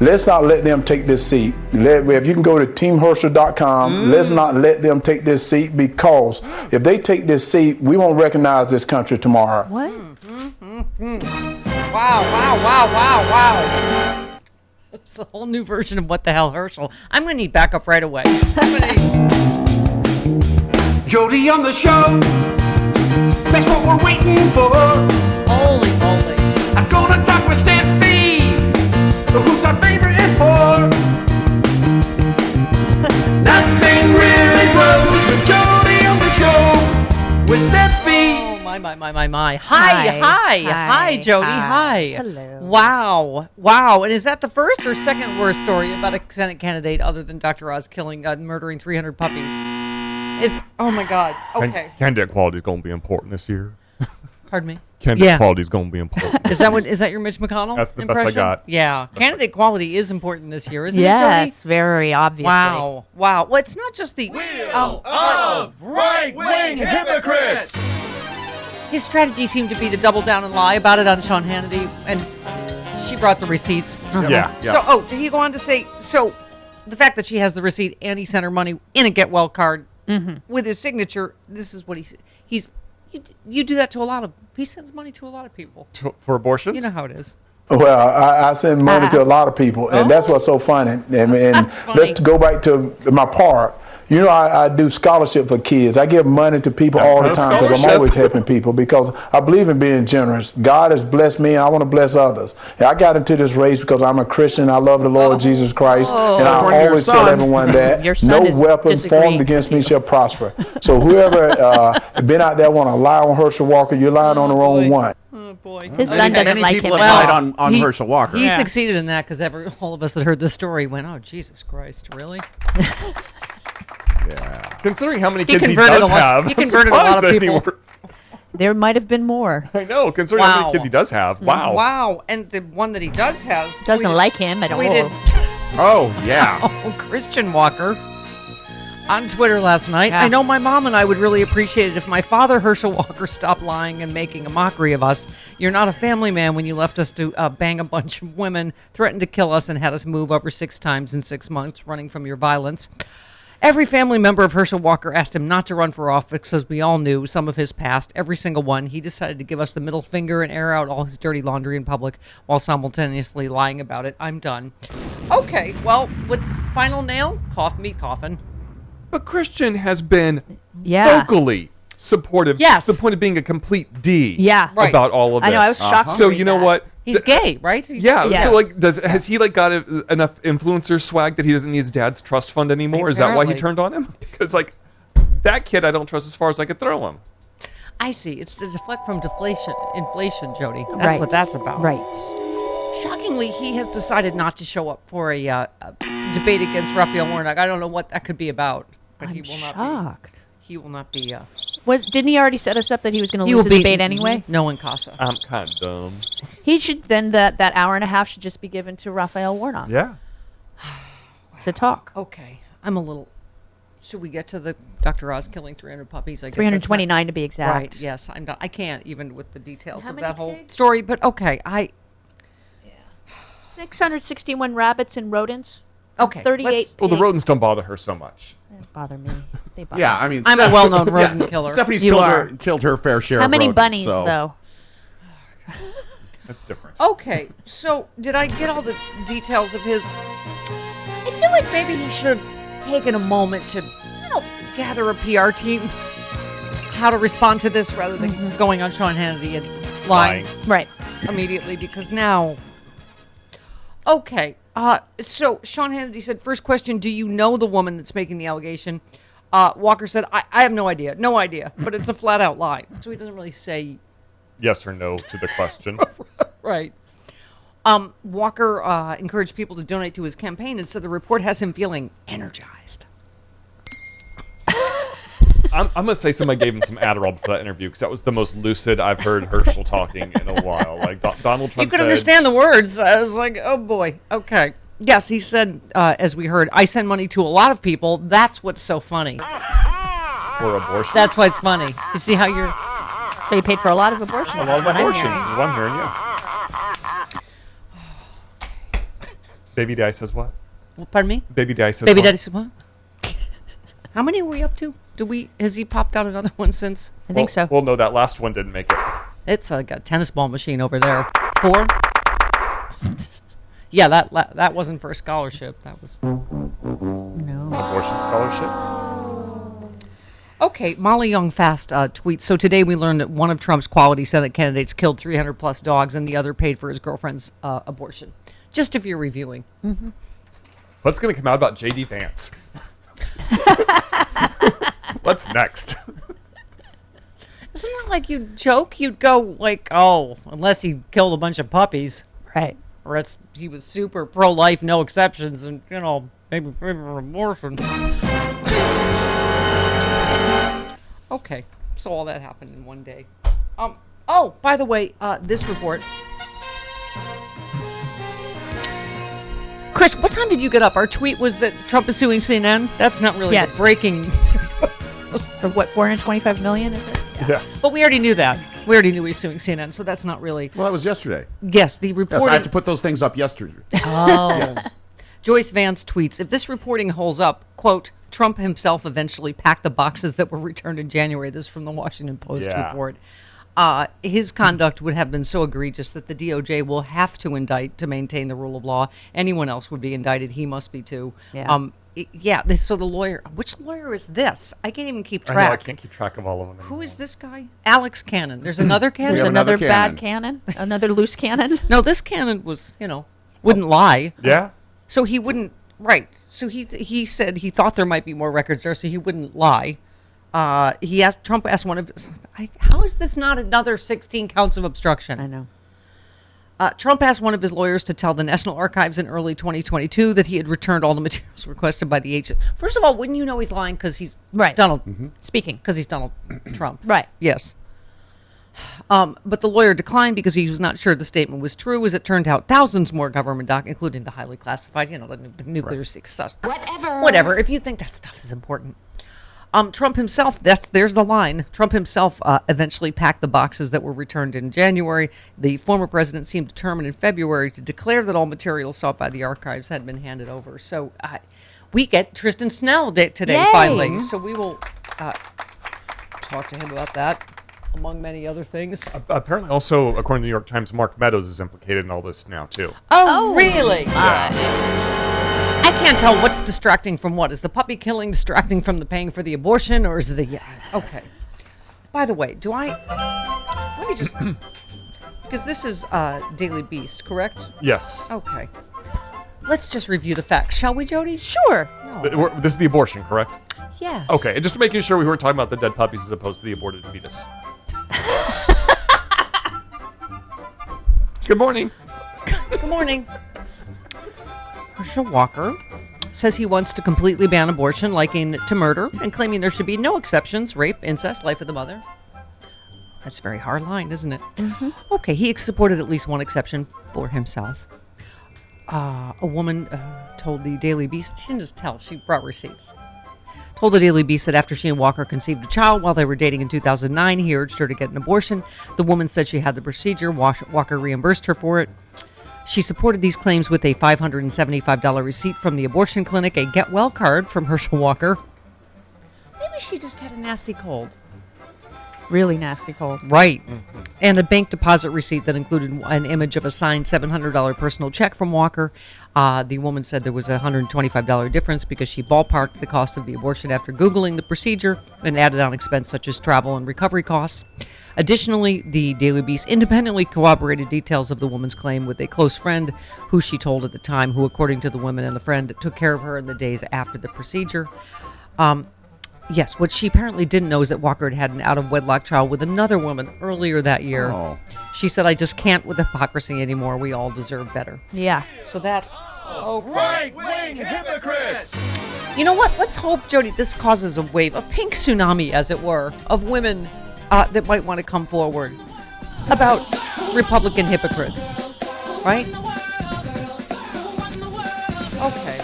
let's not let them take this seat. If you can go to teamherschel.com, let's not let them take this seat, because if they take this seat, we won't recognize this country tomorrow. What? Wow. It's a whole new version of What the Hell, Herschel. I'm going to need backup right away. Jody on the show. That's what we're waiting for. Holy moly. I'm gonna talk with Steffi, who's our favorite and for. Nothing really grows with Jody on the show with Steffi. Oh, my. Hi, Jody. Hi. Hello. Wow. And is that the first or second worst story about a Senate candidate other than Dr. Oz murdering 300 puppies? Oh my God. Okay. Candidate quality is going to be important this year. Pardon me? Candidate quality is going to be important. Is that your Mitch McConnell That's the impression? best I got. Yeah. Candidate quality is important this year, isn't it, Yes, Jody? very obviously. Wow. Well, it's not just the of right-wing hypocrites. His strategy seemed to be to double down and lie about it on Sean Hannity, and she brought the receipts. Yeah. So, did he go on to say, so the fact that she has the receipt and he sent her money in a get well card with his signature, this is what you do that to a lot of, he sends money to a lot of people. For abortions? You know how it is. Well, I send money to a lot of people, and that's what's so funny. And let's go back to my part. You know, I do scholarship for kids. I give money to people all the time because I'm always helping people, because I believe in being generous. God has blessed me, and I want to bless others. And I got into this race because I'm a Christian. I love the Lord Jesus Christ, and I always tell everyone that no weapon formed against me shall prosper. So whoever been out there want to lie on Herschel Walker, you're lying on the wrong one. Oh, boy. His son doesn't like him. Many people have lied on Herschel Walker. He succeeded in that because all of us that heard this story went, oh, Jesus Christ, really? Yeah. Considering how many kids he does have, he converted a lot of people. There might have been more. I know, considering how many kids he does have. Wow. Wow. And the one that he does has Doesn't like him at all. Oh, yeah. Christian Walker on Twitter last night. Yeah. I know my mom and I would really appreciate it if my father, Herschel Walker, stopped lying and making a mockery of us. You're not a family man when you left us to bang a bunch of women, threatened to kill us, and had us move over 6 times in 6 months, running from your violence. Every family member of Herschel Walker asked him not to run for office because we all knew some of his past, every single one. He decided to give us the middle finger and air out all his dirty laundry in public while simultaneously lying about it. I'm done. Okay, well, with final nail, meat coffin. But Christian has been vocally supportive to the point of being a complete D Right. about all of this. I know, I was shocked. So you know what? He's gay, right? Yeah. So like, has he like got enough influencer swag that he doesn't need his dad's trust fund anymore? Is that why he turned on him? Because like, that kid I don't trust as far as I could throw him. I see. It's to deflect from inflation, Jody. That's what that's about. Right. Shockingly, he has decided not to show up for a debate against Raphael Warnock. I don't know what that could be about, but I'm he will not shocked. He will not be. Didn't he already set us up that he was going to lose the debate anyway? No in Casa. I'm kind of dumb. He should then that hour and a half should just be given to Raphael Warnock. Yeah. To talk. Okay, I'm a little. Should we get to the Dr. Oz killing 300 puppies? I guess 329 to be exact. Right. Yes, I'm not. I can't even with the details of many that whole pigs? story. But okay, 661 rabbits and rodents. Okay, 38. Well, the rodents don't bother her so much. They bother me. They bother Yeah, me. I mean, I'm a well-known rodent killer. Stephanie's You killed her fair share. How of many rodents, bunnies so. though? That's different. Okay, so did I get all the details of his? I feel like maybe he should have taken a moment to, gather a PR team, how to respond to this rather than going on Sean Hannity and lying Right. immediately, because now. Okay, so Sean Hannity said, first question, do you know the woman that's making the allegation? Walker said, I have no idea, but it's a flat out lie. So he doesn't really say Yes or no to the question. right. Walker encouraged people to donate to his campaign and said the report has him feeling energized. I'm going to say somebody gave him some Adderall for that interview because that was the most lucid I've heard Herschel talking in a while. Like Donald Trump You could said, understand the words. I was like, oh boy. Okay. Yes, he said, as we heard, I send money to a lot of people. That's what's so funny. for abortion. That's why it's funny. You see how you're... So you paid for a lot of abortions. A lot of is what I'm abortions hearing. is what I'm hearing, yeah. Baby Daddy says what? Pardon me? Baby Daddy says Baby what? Daddy says what? How many are we up to? Has he popped out another one since? I think so. Well, no, that last one didn't make it. It's like a tennis ball machine over there. 4? Yeah, that wasn't for a scholarship. That was No. Abortion scholarship. okay. Molly Young Fast tweets. So today we learned that one of Trump's quality Senate candidates killed 300 plus dogs, and the other paid for his girlfriend's abortion. Just if you're reviewing. What's going to come out about J.D. Vance? What's next? Isn't it like you'd joke? You'd go like, oh, unless he killed a bunch of puppies, Right. or he was super pro-life, no exceptions, and maybe abortion. Okay, so all that happened in one day. Oh, by the way, this report. Chris, what time did you get up? Our tweet was that Trump is suing CNN. That's not really Yes. the breaking. For what, 425 million, is it? Yeah. But we already knew that. We already knew he was suing CNN, so that's not really. Well, that was yesterday. Yes, the reporting. Yes, I have to put those things up yesterday. Oh. Yes. Joyce Vance tweets, if this reporting holds up, quote, Trump himself eventually packed the boxes that were returned in January. This is from the Washington Post Yeah. report. His conduct would have been so egregious that the DOJ will have to indict to maintain the rule of law. Anyone else would be indicted. He must be too. Yeah. So the lawyer, which lawyer is this? I can't even keep I track. know, I can't keep track of all of them Who anymore. is this guy? Alex Cannon. There's another Cannon? There's have another another bad cannon, another loose cannon. No, this Cannon was, wouldn't lie. Yeah? So he wouldn't, right. So he said he thought there might be more records there, so he wouldn't lie. Trump asked one of his, how is this not another 16 counts of obstruction? I know. Trump asked one of his lawyers to tell the National Archives in early 2022 that he had returned all the materials requested by the agency. First of all, wouldn't you know he's lying because he's Right. Donald Speaking. because he's Donald Trump. Right. Yes. But the lawyer declined because he was not sure the statement was true. As it turned out, thousands more government including the highly classified, the nuclear stuff. Whatever. If you think that stuff is important. Trump himself, there's the line. Trump himself eventually packed the boxes that were returned in January. The former president seemed determined in February to declare that all material sought by the archives had been handed over. So we get Tristan Snell today, Yay. finally. So we will talk to him about that, among many other things. Apparently, also, according to the New York Times, Mark Meadows is implicated in all this now, too. Oh, really? Yeah. I can't tell what's distracting from what. Is the puppy killing distracting from the paying for the abortion, or is it okay. By the way, let me just, because this is Daily Beast, correct? Yes. Okay. Let's just review the facts, shall we, Jody? Sure. This is the abortion, correct? Yes. Okay, and just making sure we weren't talking about the dead puppies as opposed to the aborted fetus. Good morning. Good morning. Herschel Walker says he wants to completely ban abortion, likening it to murder, and claiming there should be no exceptions: rape, incest, life of the mother. That's a very hard line, isn't it? Okay, he supported at least one exception for himself. A woman told the Daily Beast, she didn't just tell, she brought receipts. Told the Daily Beast that after she and Walker conceived a child while they were dating in 2009, he urged her to get an abortion. The woman said she had the procedure. Walker reimbursed her for it. She supported these claims with a $575 receipt from the abortion clinic, a get well card from Herschel Walker. Maybe she just had a nasty cold. Really nasty cold. Right. And a bank deposit receipt that included an image of a signed $700 personal check from Walker. The woman said there was a $125 difference because she ballparked the cost of the abortion after Googling the procedure and added on expense such as travel and recovery costs. Additionally, the Daily Beast independently corroborated details of the woman's claim with a close friend who she told at the time, who, according to the woman and the friend, took care of her in the days after the procedure. Yes, what she apparently didn't know is that Walker had an out-of-wedlock child with another woman earlier that year. Oh. She said, I just can't with hypocrisy anymore. We all deserve better. Yeah. So that's... Right-wing hypocrites! You know what? Let's hope, Jody, this causes a wave, a pink tsunami, as it were, of women that might want to come forward about Republican hypocrites. Right? Okay.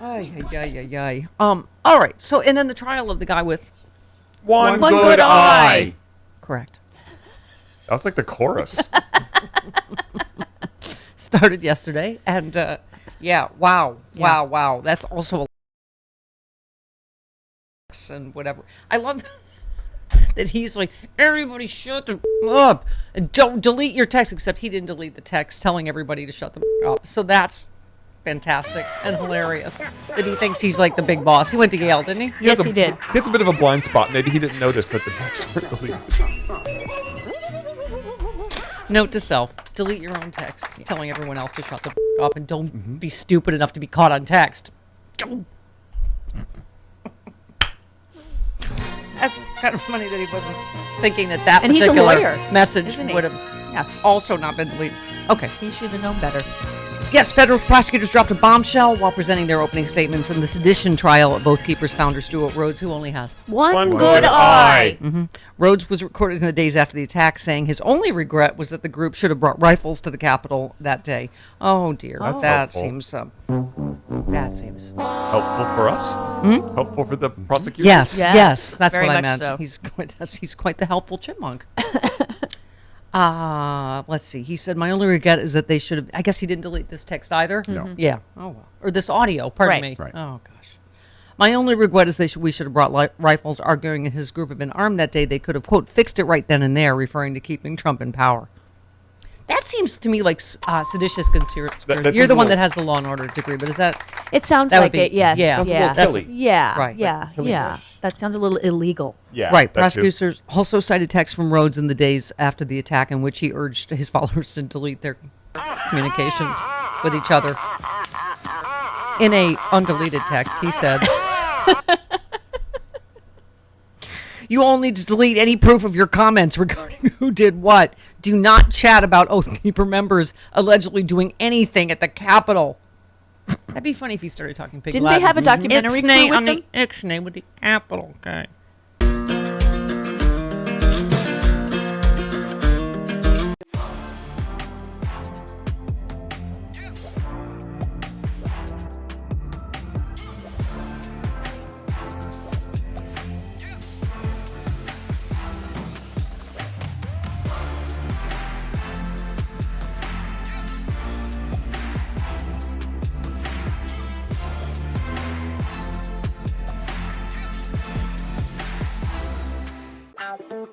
Ay. All right. So, and then the trial of the guy with... One good good eye. Correct. That was like the chorus. Started yesterday. And, Yeah. Wow. Yeah. Wow. That's also a and whatever. I love that he's like, everybody shut the up and don't delete your text, except he didn't delete the text telling everybody to shut the up. So that's fantastic and hilarious that he thinks he's like the big boss. He went to Yale, didn't he? Yes, he did. He has a bit of a blind spot. Maybe he didn't notice that the texts were deleted. Note to self: delete your own text, telling everyone else to shut the up and don't be stupid enough to be caught on text. Don't. That's kind of funny that he wasn't thinking that And he's a particular lawyer, message isn't he? would have also not been deleted. Okay. He should have known better. Yes, federal prosecutors dropped a bombshell while presenting their opening statements in the sedition trial of both Keepers founder Stuart Rhodes, who only has One good eye. Rhodes was recorded in the days after the attack, saying his only regret was that the group should have brought rifles to the Capitol that day. Oh dear, that helpful. seems Helpful for us? Helpful for the prosecutors? yes, Yes, yes, that's very what I much meant. so. He's quite the helpful chipmunk. Let's see. He said, my only regret is that they should have, I guess he didn't delete this text either. No. Yeah. Oh, well. Or this audio, pardon Right. me. Right. Oh, gosh. My only regret is we should have brought rifles, arguing his group had been armed that day. They could have, quote, fixed it right then and there, referring to keeping Trump in power. That seems to me like seditious conspiracy. That You're seems the a one little- that has the law and order degree, but is that... It sounds That would like be- it. Yes. yeah. Sounds a Yeah. little silly. Yeah. Right. Yeah. Killing Yeah. us. That sounds a little illegal. Yeah. Right. that too. Prosecutors also cited texts from Rhodes in the days after the attack in which he urged his followers to delete their communications with each other. In a undeleted text, he said, you all need to delete any proof of your comments regarding who did what. Do not chat about Oath Keeper members allegedly doing anything at the Capitol. That'd be funny if he started talking pig Didn't Latin. they have a documentary crew Ixnay with on them? the Ixnay with the Capitol, okay. Ow.